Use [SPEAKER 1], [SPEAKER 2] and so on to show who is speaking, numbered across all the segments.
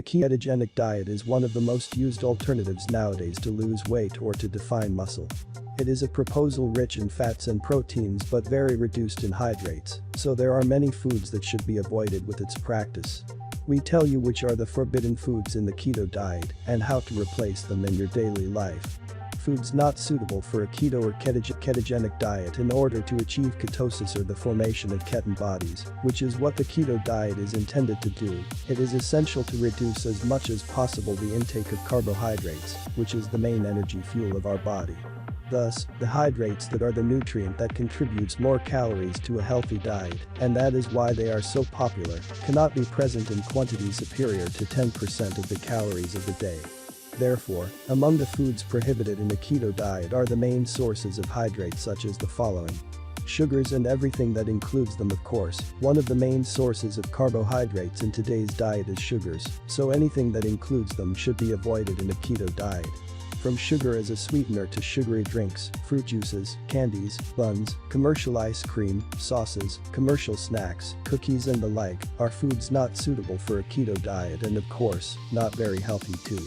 [SPEAKER 1] ketogenic diet is one of the most used alternatives nowadays to lose weight or to define muscle. It is a proposal rich in fats and proteins but very reduced in hydrates, so there are many foods that should be avoided with its practice. We tell you which are the forbidden foods in the keto diet and how to replace them in your daily life. Foods not suitable for a keto or ketogenic diet in order to achieve ketosis or the formation of ketone bodies, which is what the keto diet is intended to do. It is essential to reduce as much as possible the intake of carbohydrates, which is the main energy fuel of our body. Thus, the hydrates that are the nutrient that contributes more calories to a healthy diet, and that is why they are so popular, cannot be present in quantity superior to 10% of the calories of the day. Therefore, among the foods prohibited in the keto diet are the main sources of hydrates such as the following. Sugars and everything that includes them, of course. One of the main sources of carbohydrates in today's diet is sugars, so anything that includes them should be avoided in a keto diet. From sugar as a sweetener to sugary drinks, fruit juices, candies, buns, commercial ice cream, sauces, commercial snacks, cookies and the like, are foods not suitable for a keto diet and of course, not very healthy too.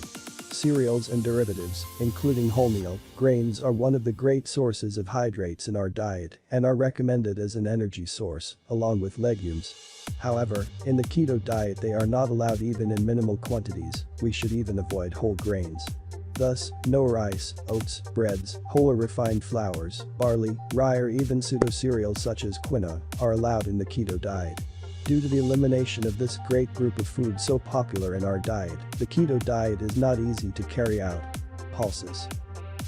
[SPEAKER 1] Cereals and derivatives, including wholemeal grains, are one of the great sources of hydrates in our diet and are recommended as an energy source, along with legumes. However, in the keto diet they are not allowed even in minimal quantities. We should even avoid whole grains. Thus, no rice, oats, breads, whole or refined flours, barley, rye or even pseudo-cereals such as quinoa are allowed in the keto diet. Due to the elimination of this great group of foods so popular in our diet, the keto diet is not easy to carry out. Pulses.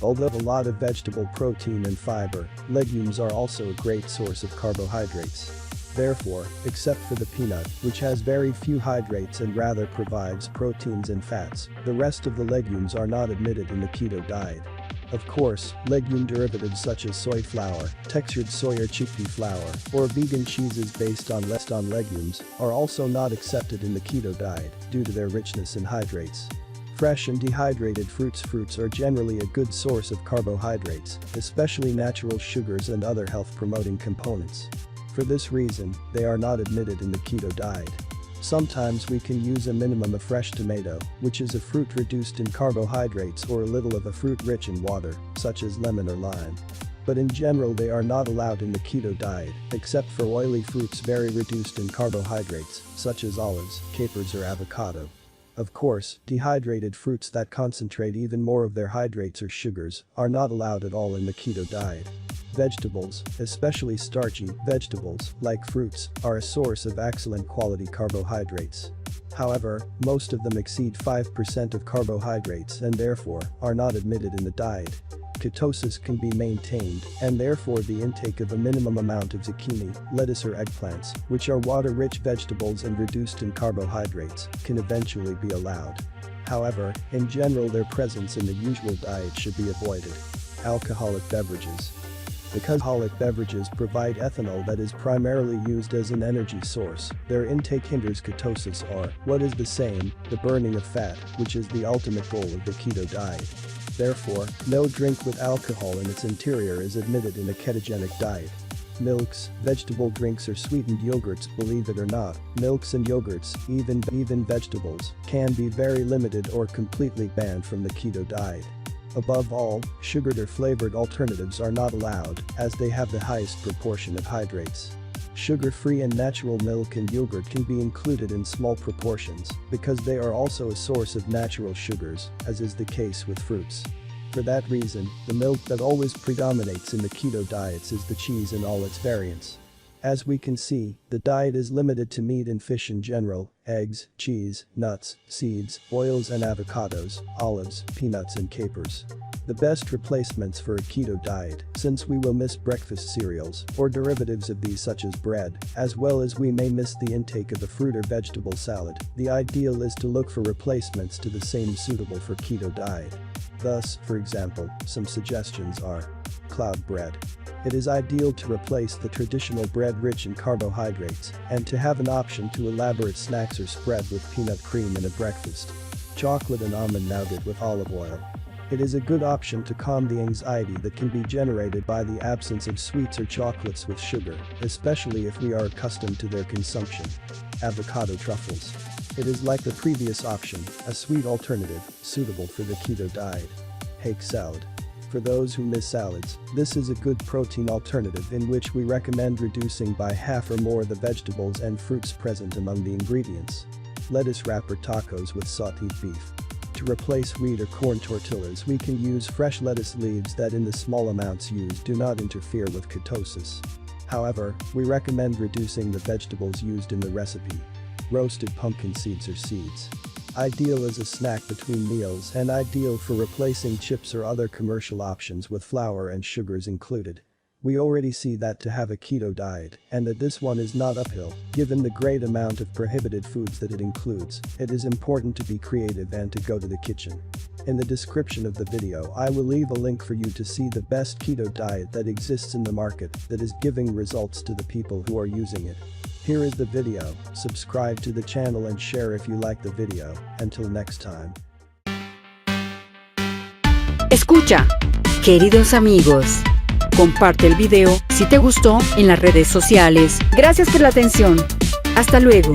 [SPEAKER 1] Although a lot of vegetable protein and fiber, legumes are also a great source of carbohydrates. Therefore, except for the peanut, which has very few hydrates and rather provides proteins and fats, the rest of the legumes are not admitted in the keto diet. Of course, legume derivatives such as soy flour, textured soy or chickpea flour, or vegan cheeses based on legumes are also not accepted in the keto diet due to their richness in hydrates. Fresh and dehydrated fruits are generally a good source of carbohydrates, especially natural sugars and other health-promoting components. For this reason, they are not admitted in the keto diet. Sometimes we can use a minimum of fresh tomato, which is a fruit reduced in carbohydrates, or a little of a fruit rich in water, such as lemon or lime. But in general they are not allowed in the keto diet, except for oily fruits very reduced in carbohydrates, such as olives, capers or avocado. Of course, dehydrated fruits that concentrate even more of their hydrates or sugars are not allowed at all in the keto diet. Vegetables, especially starchy vegetables like fruits, are a source of excellent quality carbohydrates. However, most of them exceed 5% of carbohydrates and therefore are not admitted in the diet. Ketosis can be maintained, and therefore the intake of a minimum amount of zucchini, lettuce or eggplants, which are water-rich vegetables and reduced in carbohydrates, can eventually be allowed. However, in general their presence in the usual diet should be avoided. Alcoholic beverages. Because alcoholic beverages provide ethanol that is primarily used as an energy source, their intake hinders ketosis, or, what is the same, the burning of fat, which is the ultimate goal of the keto diet. Therefore, no drink with alcohol in its interior is admitted in a ketogenic diet. Milks, vegetable drinks or sweetened yogurts. Believe it or not, milks and yogurts, even vegetables, can be very limited or completely banned from the keto diet. Above all, sugared or flavored alternatives are not allowed, as they have the highest proportion of hydrates. Sugar-free and natural milk and yogurt can be included in small proportions, because they are also a source of natural sugars, as is the case with fruits. For that reason, the milk that always predominates in the keto diets is the cheese in all its variants. As we can see, the diet is limited to meat and fish in general, eggs, cheese, nuts, seeds, oils and avocados, olives, peanuts and capers. The best replacements for a keto diet, since we will miss breakfast cereals or derivatives of these such as bread, as well as we may miss the intake of a fruit or vegetable salad, the ideal is to look for replacements to the same suitable for keto diet. Thus, for example, some suggestions are: cloud bread. It is ideal to replace the traditional bread rich in carbohydrates and to have an option to elaborate snacks or spread with peanut cream in a breakfast. Chocolate and almond nougat with olive oil. It is a good option to calm the anxiety that can be generated by the absence of sweets or chocolates with sugar, especially if we are accustomed to their consumption. Avocado truffles. It is like the previous option, a sweet alternative, suitable for the keto diet. Hake salad. For those who miss salads, this is a good protein alternative in which we recommend reducing by half or more the vegetables and fruits present among the ingredients. Lettuce wrapper tacos with sauteed beef. To replace wheat or corn tortillas, we can use fresh lettuce leaves that in the small amounts used do not interfere with ketosis. However, we recommend reducing the vegetables used in the recipe. Roasted pumpkin seeds or seeds. Ideal as a snack between meals and ideal for replacing chips or other commercial options with flour and sugars included. We already see that to have a keto diet and that this one is not uphill, given the great amount of prohibited foods that it includes. It is important to be creative and to go to the kitchen. In the description of the video I will leave a link for you to see the best keto diet that exists in the market that is giving results to the people who are using it. Here is the video, subscribe to the channel and share if you like the video. Until next time.
[SPEAKER 2] Escucha, queridos amigos. Comparte el video si te gustó en las redes sociales. Gracias por la atención. Hasta luego.